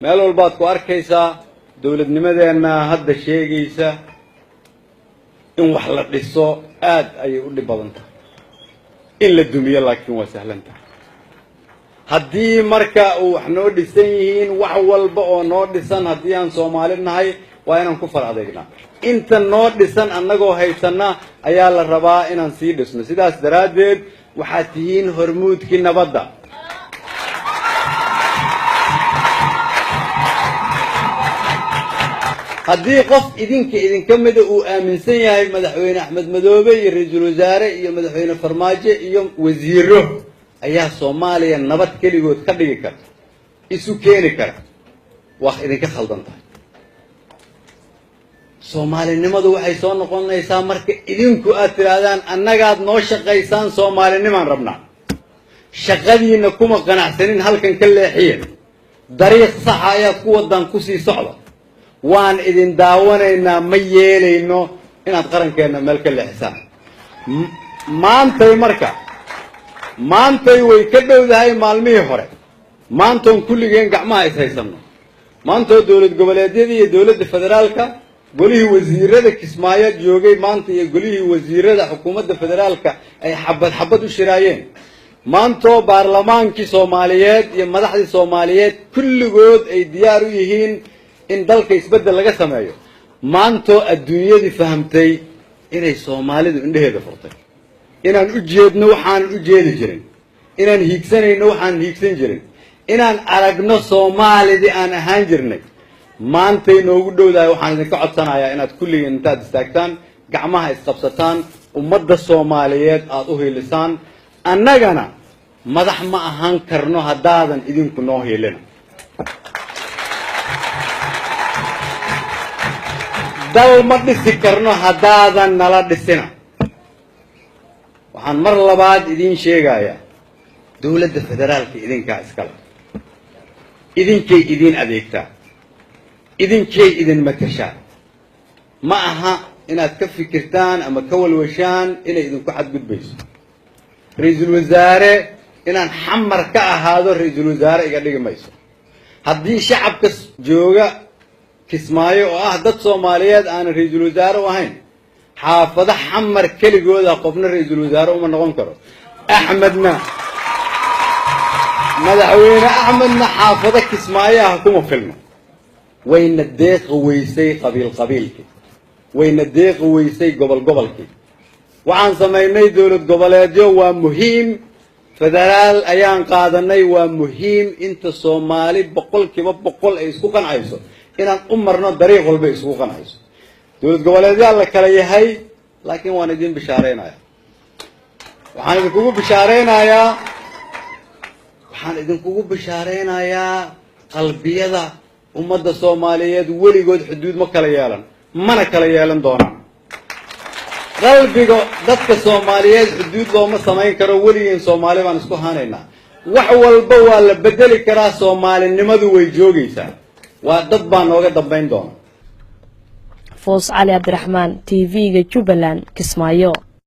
meel walbaad ku arkaysaa dawladnimadeena hadda sheegaysa in wax la dhiso aad ayay u dhib badan tahay in la dumiyo laakiin waa sahlan tahay haddii marka uu wax noo dhisan yihiin wax walba oo noo dhisan haddii aan Soomaali nahay waa inaan ku far adeegnaa inta noo dhisan annagoo haysana ayaa la rabaa inaan sii dhisno sidaas daraadeed waxaad tihiin hormuudkii nabadda haddii qof idinka mid uu aaminsan yahay madaxweyne Axmed Madoobe iyo ra'iisul wasaare iyo madaxweyne Farmaajo iyo wasiiro ayaa Soomaaliya nabad kaligood ka dhigi kara isu keeni kara wax idinka khaldan tahay Soomaalinimadu waxay soo noqonaysaa marka idinku aad tiraadaan annagaad noo shaqaysaan Soomaalinimaan rabnaa shaqadiina kuma qanacsanin halkan ka leexiyeen dariiq sax ah ayaad ku wadaan ku sii socda waan idin daawanaynaa ma yeelayno inaad qarankeena meel ka leexisaan maantay way ka dhowdahay maalmihii hore maantoon kulligeen gacmaha is haysano maantoo dawlad goboleedyada iyo dawladda federaalka golihii wasiirada Kismaayo joogay maanta iyo golihii wasiirada xukuumadda federaalka ay xabad u shiraayeen maantoo baarlamaankii Soomaaliyeed iyo madaxdii Soomaaliyeed kulligood ay diyaar u yihiin in dalka isbedel laga sameeyo maantoo adduunyadii fahamtay inay Soomaalidu indhaheeda furtay inaan u jeedno waxaan u jeedi jirin inaan hiigsanayno waxaan hiigsan jirin inaan aragno Soomaalidii aan ahaan jirnay maantay noogu dhowdahay waxaan idinka codsanayaa inaad kulligeen intaad istaagtaan gacmaha isqabsataan ummadda Soomaaliyeed aad u hiilisaan annagana madax ma ahaan karno haddaadan idinku noo hiilina dal ma dhisi karno haddaadan nala dhisina waxaan mar labaad idin sheegayaa dawladda federaalka idinkaa iskale idinkay idin adeegtaa idinkay idin matashaa ma aha inaad ka fikirtaan ama ka walwashaan inay idinku xadgudbayso ra'iisul wasaare inaan xamar ka ahaado ra'iisul wasaare iga dhigi mayso haddii shacabka jooga Kismaayo oo ah dad Soomaaliyeed aan ra'iisul wasaare u ahayn xaafada xamar kaligooda qofna ra'iisul wasaare uma noqon karo madaxweyne Axmedna xaafada Kismaayo kuma filmo wayna deeq weysay qabiilkii wayna deeq weysay gobolkii waxaan sameynay dawlad goboleedyo waa muhiim federaal ayaan qaadanay waa muhiim inta Soomaali 100% ay isku qancayso inaan u marno dariiq walba isku qancayso dawlad goboleedyada la kala yahay laakiin waan idin bishaareynaya waxaan idinkugu bishaareynaya qalbiyada ummadda Soomaaliyeed weligood xuduud ma kala yeelan mana kala yeelan doonaan qalbiga dadka Soomaaliyeed xuduud looma samayn karo weligeen Soomaali baan isku haanaynaa wax walba waa la bedeli karaa Soomaalinimadu way joogaysaa waa dad baan nooga dambeyn doona Foos Ali Abdiraxmaan TV-ga Jubbaland Kismaayo